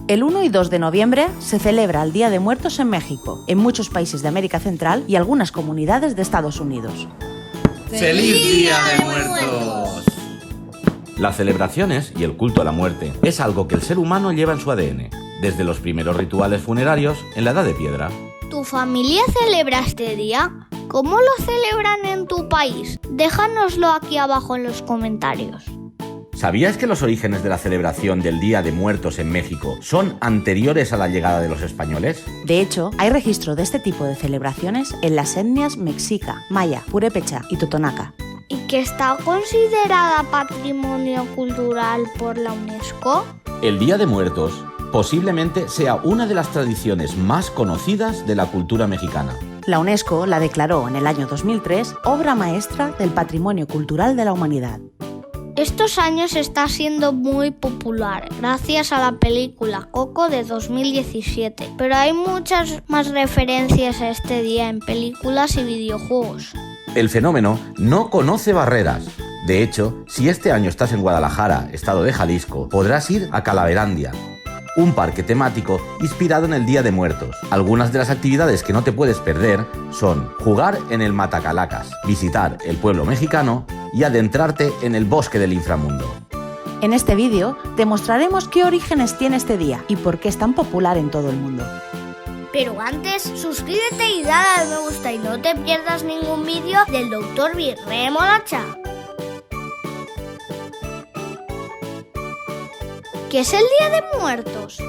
El 1 y 2 de noviembre se celebra el Día de Muertos en México, en muchos países de América Central y algunas comunidades de Estados Unidos. ¡Feliz Día de Muertos! Las celebraciones y el culto a la muerte es algo que el ser humano lleva en su ADN, desde los primeros rituales funerarios en la Edad de Piedra. ¿Tu familia celebra este día? ¿Cómo lo celebran en tu país? Déjanoslo aquí abajo en los comentarios. ¿Sabías que los orígenes de la celebración del Día de Muertos en México son anteriores a la llegada de los españoles? De hecho, hay registro de este tipo de celebraciones en las etnias mexica, maya, purépecha y totonaca. ¿Y que está considerada patrimonio cultural por la UNESCO? El Día de Muertos posiblemente sea una de las tradiciones más conocidas de la cultura mexicana. La UNESCO la declaró en el año 2003 obra maestra del patrimonio cultural de la humanidad. Estos años está siendo muy popular gracias a la película Coco de 2017, pero hay muchas más referencias a este día en películas y videojuegos. El fenómeno no conoce barreras. De hecho, si este año estás en Guadalajara, estado de Jalisco, podrás ir a Calaverandia, un parque temático inspirado en el Día de Muertos. Algunas de las actividades que no te puedes perder son jugar en el Matacalacas, visitar el pueblo mexicano y adentrarte en el bosque del inframundo. En este vídeo te mostraremos qué orígenes tiene este día y por qué es tan popular en todo el mundo. Pero antes, suscríbete y dale al me gusta y no te pierdas ningún vídeo del Dr. Remolacha. ¿Qué es el Día de Muertos?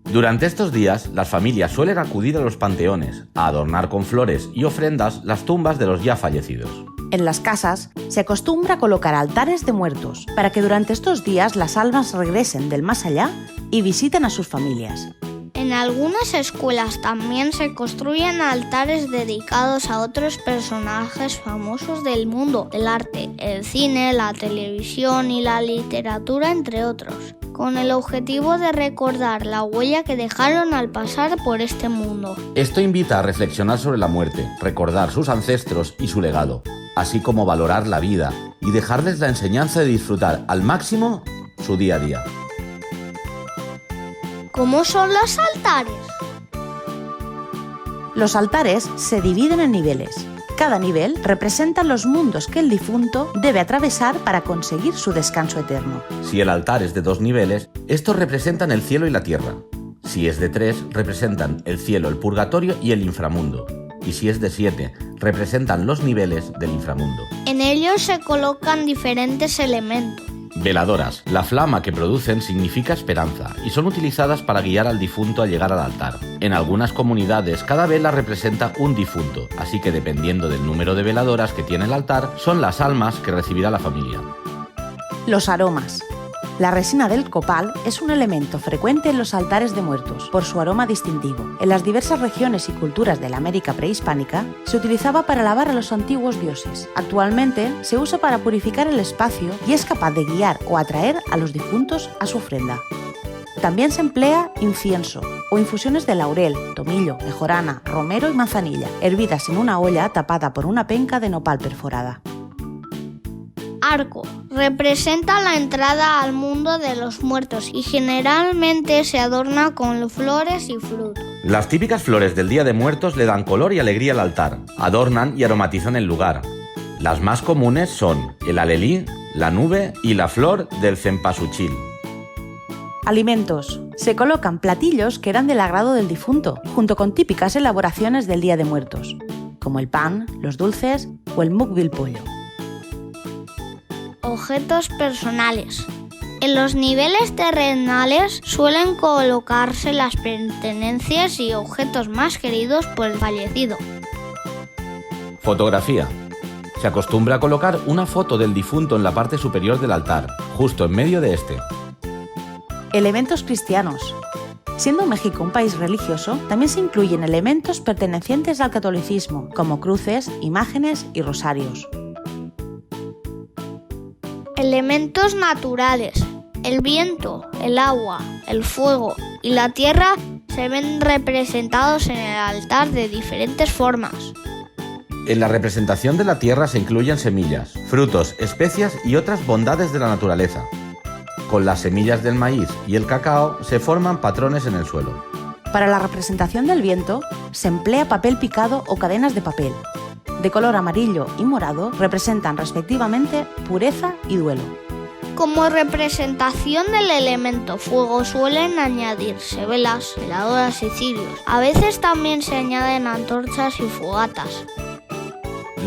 Durante estos días, las familias suelen acudir a los panteones a adornar con flores y ofrendas las tumbas de los ya fallecidos. En las casas se acostumbra colocar altares de muertos para que durante estos días las almas regresen del más allá y visiten a sus familias. En algunas escuelas también se construyen altares dedicados a otros personajes famosos del mundo del arte, el cine, la televisión y la literatura, entre otros, con el objetivo de recordar la huella que dejaron al pasar por este mundo. Esto invita a reflexionar sobre la muerte, recordar sus ancestros y su legado, así como valorar la vida y dejarles la enseñanza de disfrutar al máximo su día a día. ¿Cómo son los altares? Los altares se dividen en niveles. Cada nivel representa los mundos que el difunto debe atravesar para conseguir su descanso eterno. Si el altar es de 2 niveles, estos representan el cielo y la tierra. Si es de 3, representan el cielo, el purgatorio y el inframundo. Y si es de 7, representan los niveles del inframundo. En ellos se colocan diferentes elementos. Veladoras. La flama que producen significa esperanza y son utilizadas para guiar al difunto al llegar al altar. En algunas comunidades cada vela representa un difunto, así que dependiendo del número de veladoras que tiene el altar, son las almas que recibirá la familia. Los aromas. La resina del copal es un elemento frecuente en los altares de muertos por su aroma distintivo. En las diversas regiones y culturas de la América prehispánica se utilizaba para alabar a los antiguos dioses. Actualmente se usa para purificar el espacio y es capaz de guiar o atraer a los difuntos a su ofrenda. También se emplea incienso o infusiones de laurel, tomillo, mejorana, romero y manzanilla, hervidas en una olla tapada por una penca de nopal perforada. Arco. Representa la entrada al mundo de los muertos y generalmente se adorna con flores y frutos. Las típicas flores del Día de Muertos le dan color y alegría al altar, adornan y aromatizan el lugar. Las más comunes son el alelí, la nube y la flor del cempasúchil. Alimentos. Se colocan platillos que eran del agrado del difunto, junto con típicas elaboraciones del Día de Muertos, como el pan, los dulces o el mukbil pollo. Objetos personales. En los niveles terrenales suelen colocarse las pertenencias y objetos más queridos por el fallecido. Fotografía. Se acostumbra a colocar una foto del difunto en la parte superior del altar, justo en medio de este. Elementos cristianos. Siendo México un país religioso, también se incluyen elementos pertenecientes al catolicismo, como cruces, imágenes y rosarios. Elementos naturales. El viento, el agua, el fuego y la tierra se ven representados en el altar de diferentes formas. En la representación de la tierra se incluyen semillas, frutos, especias y otras bondades de la naturaleza. Con las semillas del maíz y el cacao se forman patrones en el suelo. Para la representación del viento, se emplea papel picado o cadenas de papel. De color amarillo y morado, representan respectivamente pureza y duelo. Como representación del elemento fuego suelen añadirse velas, veladoras y cirios. A veces también se añaden antorchas y fogatas.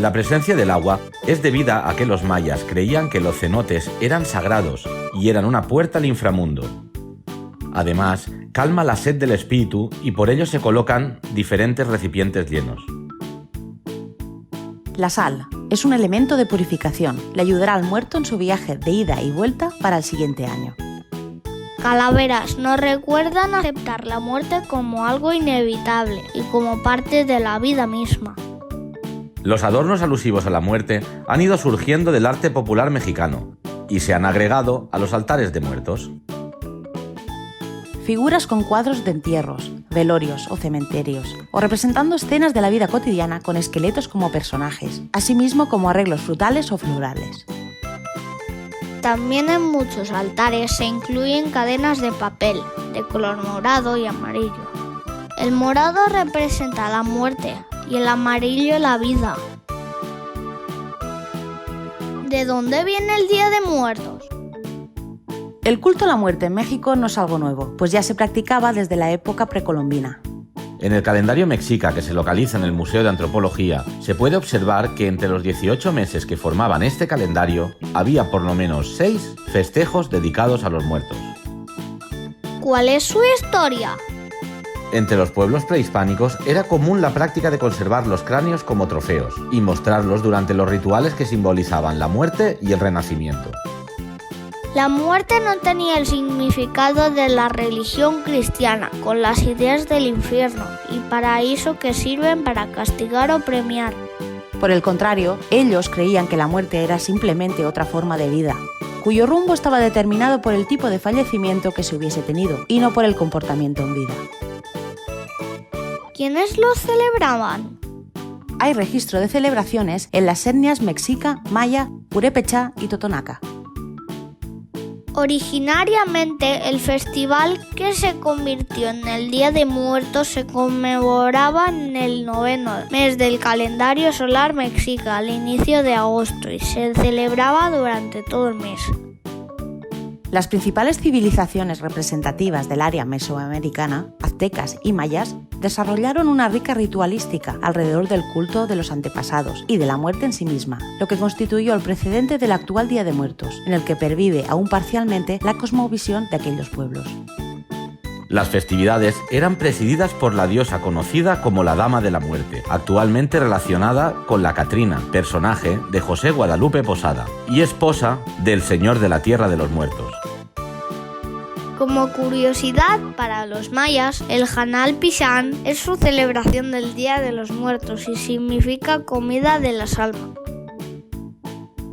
La presencia del agua es debida a que los mayas creían que los cenotes eran sagrados y eran una puerta al inframundo. Además, calma la sed del espíritu y por ello se colocan diferentes recipientes llenos. La sal es un elemento de purificación. Le ayudará al muerto en su viaje de ida y vuelta para el siguiente año. Calaveras nos recuerdan aceptar la muerte como algo inevitable y como parte de la vida misma. Los adornos alusivos a la muerte han ido surgiendo del arte popular mexicano y se han agregado a los altares de muertos. Figuras con cuadros de entierros, velorios o cementerios, o representando escenas de la vida cotidiana con esqueletos como personajes, asimismo como arreglos frutales o florales. También en muchos altares se incluyen cadenas de papel, de color morado y amarillo. El morado representa la muerte y el amarillo la vida. ¿De dónde viene el Día de Muertos? El culto a la muerte en México no es algo nuevo, pues ya se practicaba desde la época precolombina. En el calendario mexica que se localiza en el Museo de Antropología, se puede observar que entre los 18 meses que formaban este calendario, había por lo menos 6 festejos dedicados a los muertos. ¿Cuál es su historia? Entre los pueblos prehispánicos era común la práctica de conservar los cráneos como trofeos y mostrarlos durante los rituales que simbolizaban la muerte y el renacimiento. La muerte no tenía el significado de la religión cristiana, con las ideas del infierno y paraíso que sirven para castigar o premiar. Por el contrario, ellos creían que la muerte era simplemente otra forma de vida, cuyo rumbo estaba determinado por el tipo de fallecimiento que se hubiese tenido y no por el comportamiento en vida. ¿Quiénes los celebraban? Hay registro de celebraciones en las etnias mexica, maya, purépecha y totonaca. Originariamente, el festival que se convirtió en el Día de Muertos se conmemoraba en el 9º mes del calendario solar mexica, al inicio de agosto, y se celebraba durante todo el mes. Las principales civilizaciones representativas del área mesoamericana, aztecas y mayas, desarrollaron una rica ritualística alrededor del culto de los antepasados y de la muerte en sí misma, lo que constituyó el precedente del actual Día de Muertos, en el que pervive aún parcialmente la cosmovisión de aquellos pueblos. Las festividades eran presididas por la diosa conocida como la Dama de la Muerte, actualmente relacionada con la Catrina, personaje de José Guadalupe Posada, y esposa del Señor de la Tierra de los Muertos. Como curiosidad para los mayas, el Hanal Pichán es su celebración del Día de los Muertos y significa comida de las almas.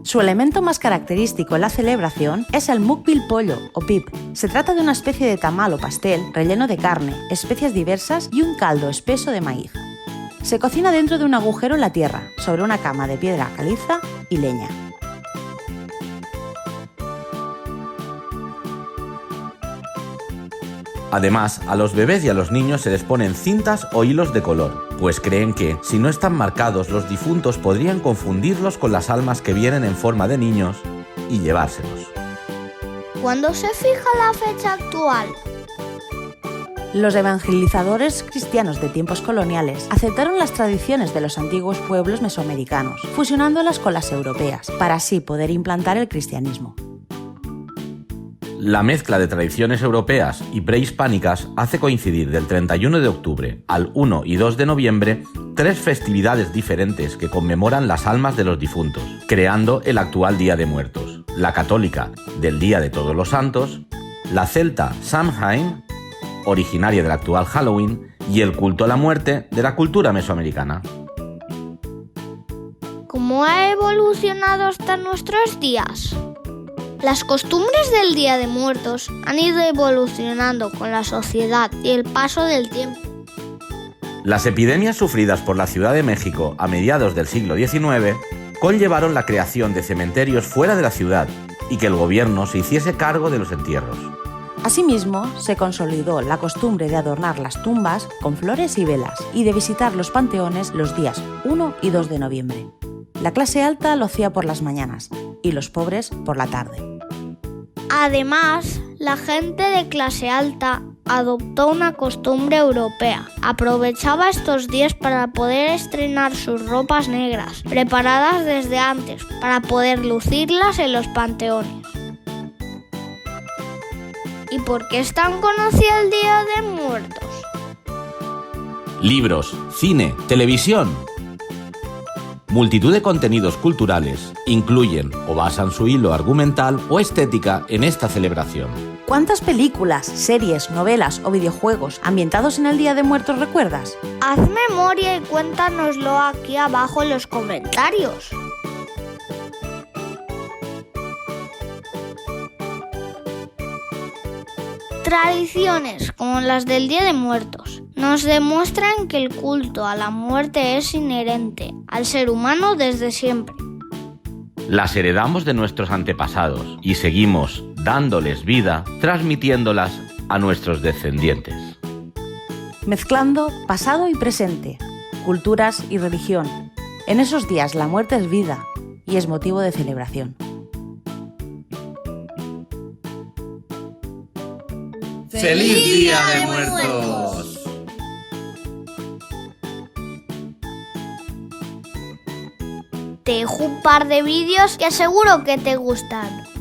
Su elemento más característico en la celebración es el mukbil pollo o pip. Se trata de una especie de tamal o pastel relleno de carne, especias diversas y un caldo espeso de maíz. Se cocina dentro de un agujero en la tierra, sobre una cama de piedra caliza y leña. Además, a los bebés y a los niños se les ponen cintas o hilos de color, pues creen que, si no están marcados, los difuntos podrían confundirlos con las almas que vienen en forma de niños y llevárselos. ¿Cuándo se fija la fecha actual? Los evangelizadores cristianos de tiempos coloniales aceptaron las tradiciones de los antiguos pueblos mesoamericanos, fusionándolas con las europeas, para así poder implantar el cristianismo. La mezcla de tradiciones europeas y prehispánicas hace coincidir del 31 de octubre al 1 y 2 de noviembre 3 festividades diferentes que conmemoran las almas de los difuntos, creando el actual Día de Muertos: la católica del Día de Todos los Santos, la celta Samhain, originaria del actual Halloween, y el culto a la muerte de la cultura mesoamericana. ¿Cómo ha evolucionado hasta nuestros días? Las costumbres del Día de Muertos han ido evolucionando con la sociedad y el paso del tiempo. Las epidemias sufridas por la Ciudad de México a mediados del siglo XIX conllevaron la creación de cementerios fuera de la ciudad, y que el gobierno se hiciese cargo de los entierros. Asimismo, se consolidó la costumbre de adornar las tumbas con flores y velas y de visitar los panteones los días 1 y 2 de noviembre. La clase alta lo hacía por las mañanas y los pobres por la tarde. Además, la gente de clase alta adoptó una costumbre europea. Aprovechaba estos días para poder estrenar sus ropas negras, preparadas desde antes, para poder lucirlas en los panteones. ¿Y por qué es tan conocido el Día de Muertos? Libros, cine, televisión. Multitud de contenidos culturales incluyen o basan su hilo argumental o estética en esta celebración. ¿Cuántas películas, series, novelas o videojuegos ambientados en el Día de Muertos recuerdas? Haz memoria y cuéntanoslo aquí abajo en los comentarios. Tradiciones como las del Día de Muertos nos demuestran que el culto a la muerte es inherente al ser humano desde siempre. Las heredamos de nuestros antepasados y seguimos dándoles vida, transmitiéndolas a nuestros descendientes. Mezclando pasado y presente, culturas y religión. En esos días la muerte es vida y es motivo de celebración. ¡Feliz Día de Muertos! Te dejo un par de vídeos que seguro que te gustan.